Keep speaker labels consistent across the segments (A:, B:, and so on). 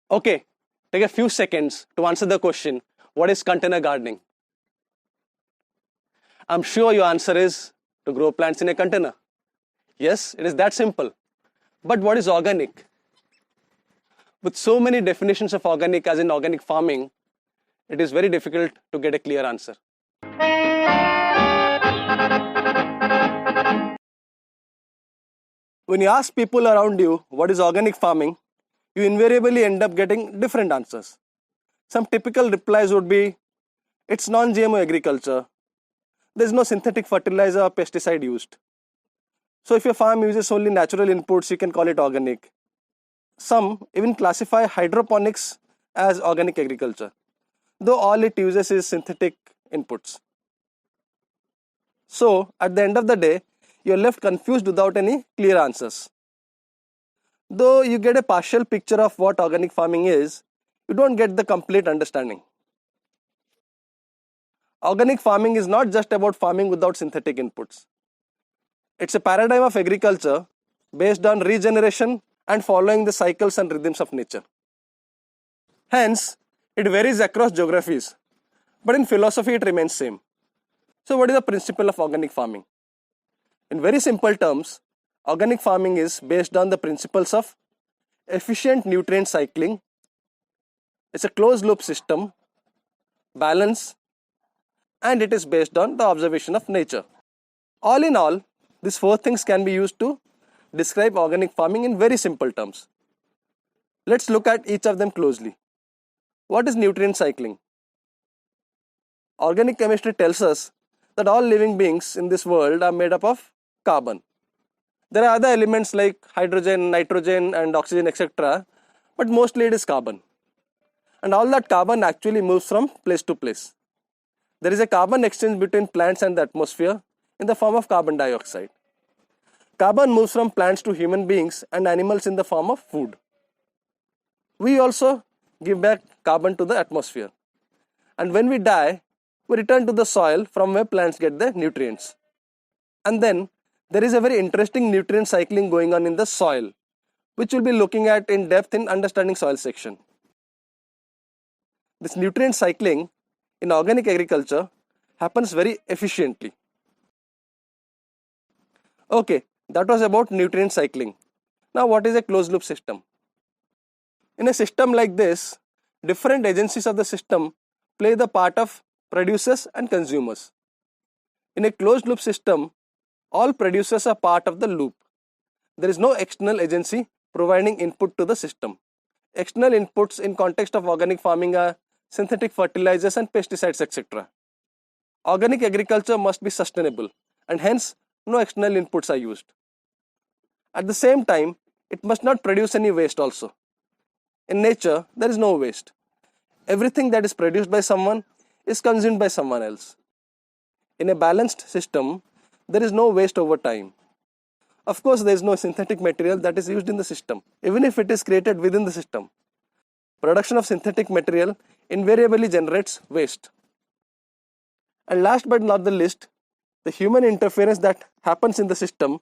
A: Okay, take a few seconds to answer the question, what is container gardening? I'm sure your answer is to grow plants in a container. Yes, it is that simple. But what is organic? With so many definitions of organic as in organic farming, it is very difficult to get a clear answer. When you ask people around you what is organic farming, you invariably end up getting different answers. Some typical replies would be, it's non-GMO agriculture. There's no synthetic fertilizer or pesticide used. So if your farm uses only natural inputs, you can call it organic. Some even classify hydroponics as organic agriculture, though all it uses is synthetic inputs. So at the end of the day, you're left confused without any clear answers. Though you get a partial picture of what organic farming is, you don't get the complete understanding. Organic farming is not just about farming without synthetic inputs. It's a paradigm of agriculture based on regeneration and following the cycles and rhythms of nature. Hence, it varies across geographies, but in philosophy it remains same. So what is the principle of organic farming? In very simple terms, organic farming is based on the principles of efficient nutrient cycling. It's a closed loop system, balance, and it is based on the observation of nature. All in all, these four things can be used to describe organic farming in very simple terms. Let's look at each of them closely. What is nutrient cycling? Organic chemistry tells us that all living beings in this world are made up of carbon. There are other elements like hydrogen, nitrogen and oxygen, etc. But mostly it is carbon. And all that carbon actually moves from place to place. There is a carbon exchange between plants and the atmosphere in the form of carbon dioxide. Carbon moves from plants to human beings and animals in the form of food. We also give back carbon to the atmosphere. And when we die, we return to the soil from where plants get their nutrients. And then there is a very interesting nutrient cycling going on in the soil, which we'll be looking at in depth in understanding soil section. This nutrient cycling in organic agriculture happens very efficiently. Okay, that was about nutrient cycling. Now what is a closed loop system? In a system like this, different agencies of the system play the part of producers and consumers. In a closed loop system, all producers are part of the loop. There is no external agency providing input to the system. External inputs in context of organic farming are synthetic fertilizers and pesticides, etc. Organic agriculture must be sustainable and hence no external inputs are used. At the same time, it must not produce any waste also. In nature, there is no waste. Everything that is produced by someone is consumed by someone else. In a balanced system, there is no waste over time. Of course, there is no synthetic material that is used in the system, even if it is created within the system. Production of synthetic material invariably generates waste. And last but not the least, the human interference that happens in the system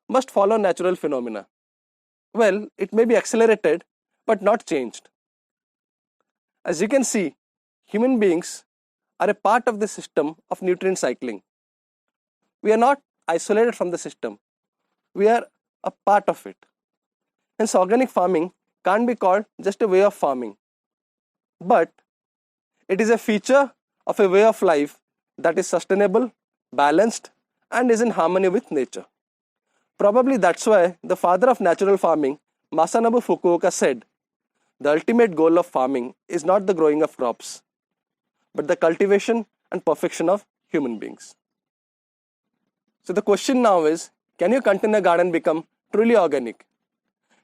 A: must follow natural phenomena. Well, it may be accelerated but not changed. As you can see, human beings are a part of the system of nutrient cycling. We are not isolated from the system. We are a part of it. Hence, organic farming can't be called just a way of farming, but it is a feature of a way of life that is sustainable, balanced, and is in harmony with nature. Probably that's why the father of natural farming, Masanobu Fukuoka, said, "The ultimate goal of farming is not the growing of crops, but the cultivation and perfection of human beings." So the question now is, can your container garden become truly organic?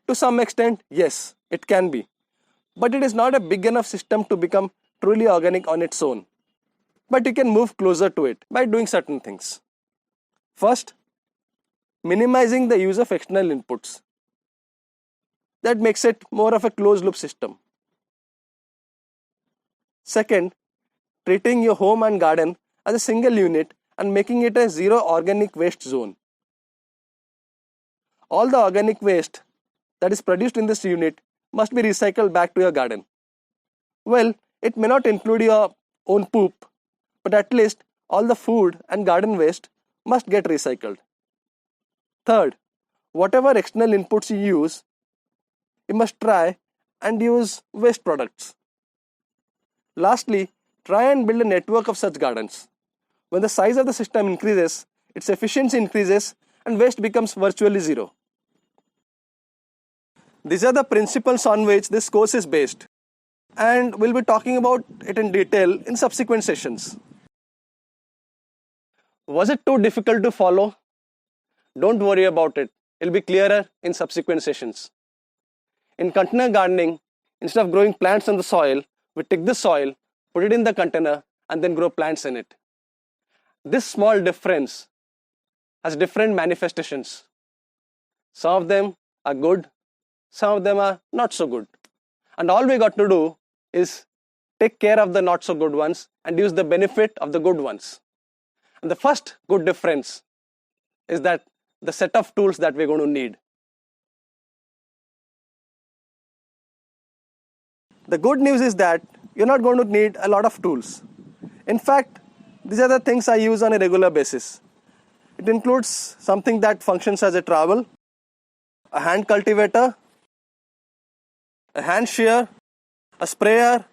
A: To some extent, yes, it can be. But it is not a big enough system to become truly organic on its own. But you can move closer to it by doing certain things. First, minimizing the use of external inputs. That makes it more of a closed loop system. Second, treating your home and garden as a single unit and making it a zero organic waste zone. All the organic waste that is produced in this unit must be recycled back to your garden. Well, it may not include your own poop, but at least all the food and garden waste must get recycled. Third, whatever external inputs you use, you must try and use waste products. Lastly, try and build a network of such gardens. When the size of the system increases, its efficiency increases and waste becomes virtually zero. These are the principles on which this course is based, and we'll be talking about it in detail in subsequent sessions. Was it too difficult to follow? Don't worry about it. It'll be clearer in subsequent sessions. In container gardening, instead of growing plants on the soil, we take the soil, put it in the container, and then grow plants in it. This small difference has different manifestations. Some of them are good, some of them are not so good. And all we got to do is take care of the not so good ones and use the benefit of the good ones. And the first good difference is that the set of tools that we're going to need. The good news is that you're not going to need a lot of tools. In fact, these are the things I use on a regular basis. It includes something that functions as a trowel, a hand cultivator, a hand shear, a sprayer,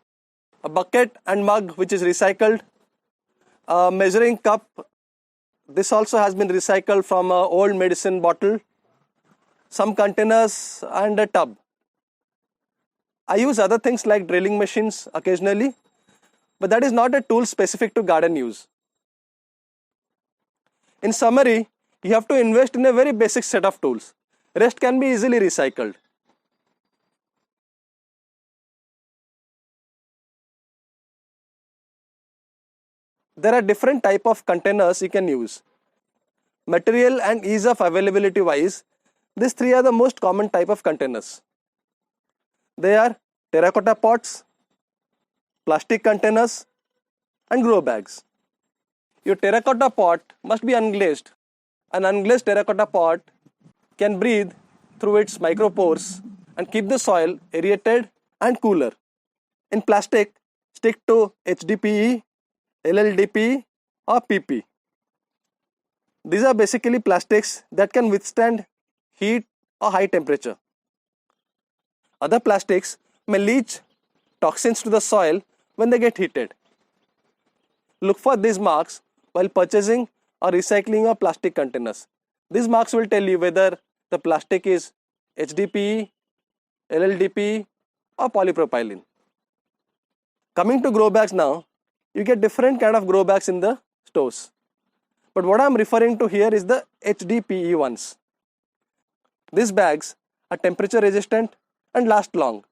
A: a bucket and mug which is recycled, a measuring cup. This also has been recycled from an old medicine bottle, some containers and a tub. I use other things like drilling machines occasionally, but that is not a tool specific to garden use. In summary, you have to invest in a very basic set of tools. Rest can be easily recycled. There are different types of containers you can use. Material and ease of availability wise, these three are the most common type of containers. They are terracotta pots, plastic containers, and grow bags. Your terracotta pot must be unglazed. An unglazed terracotta pot can breathe through its micropores and keep the soil aerated and cooler. In plastic, stick to HDPE, LLDPE or PP. These are basically plastics that can withstand heat or high temperature. Other plastics may leach toxins to the soil when they get heated. Look for these marks while purchasing or recycling your plastic containers. These marks will tell you whether the plastic is HDPE, LLDPE or polypropylene. Coming to grow bags now, you get different kind of grow bags in the stores. But what I am referring to here is the HDPE ones. These bags are temperature resistant and last long.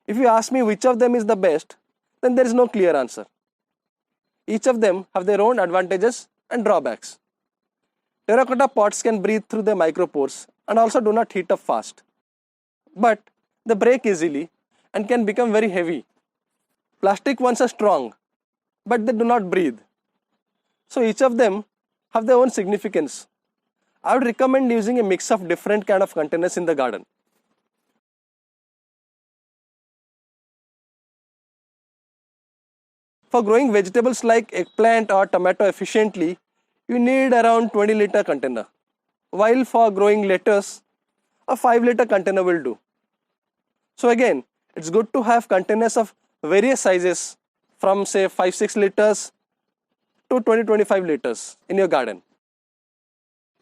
A: If you ask me which of them is the best, then there is no clear answer. Each of them have their own advantages and drawbacks. Terracotta pots can breathe through their micropores and also do not heat up fast. But they break easily and can become very heavy. Plastic ones are strong, but they do not breathe. So each of them have their own significance. I would recommend using a mix of different kind of containers in the garden. For growing vegetables like eggplant or tomato efficiently, you need around 20-liter container. While for growing lettuce, a 5-liter container will do. So again, it's good to have containers of various sizes from say 5-6 liters to 20-25 liters in your garden.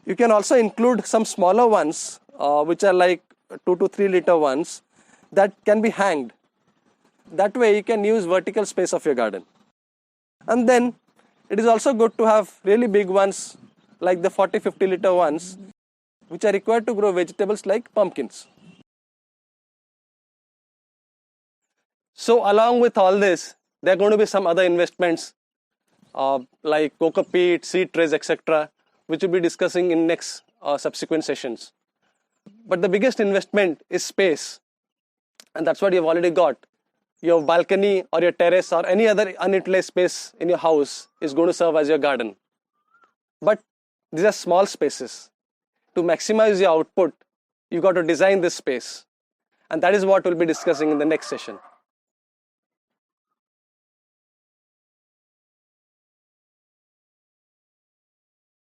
A: You can also include some smaller ones which are like 2 to 3 liter ones that can be hanged. That way you can use vertical space of your garden. And then it is also good to have really big ones like the 40-50 liter ones which are required to grow vegetables like pumpkins. So along with all this, there are going to be some other investments like coco peat, seed trays, etc., which we'll be discussing in next subsequent sessions. But the biggest investment is space, and that's what you've already got. Your balcony or your terrace or any other unutilized space in your house is going to serve as your garden. But these are small spaces. To maximize your output, you got to design this space. and that is what we'll be discussing in the next session.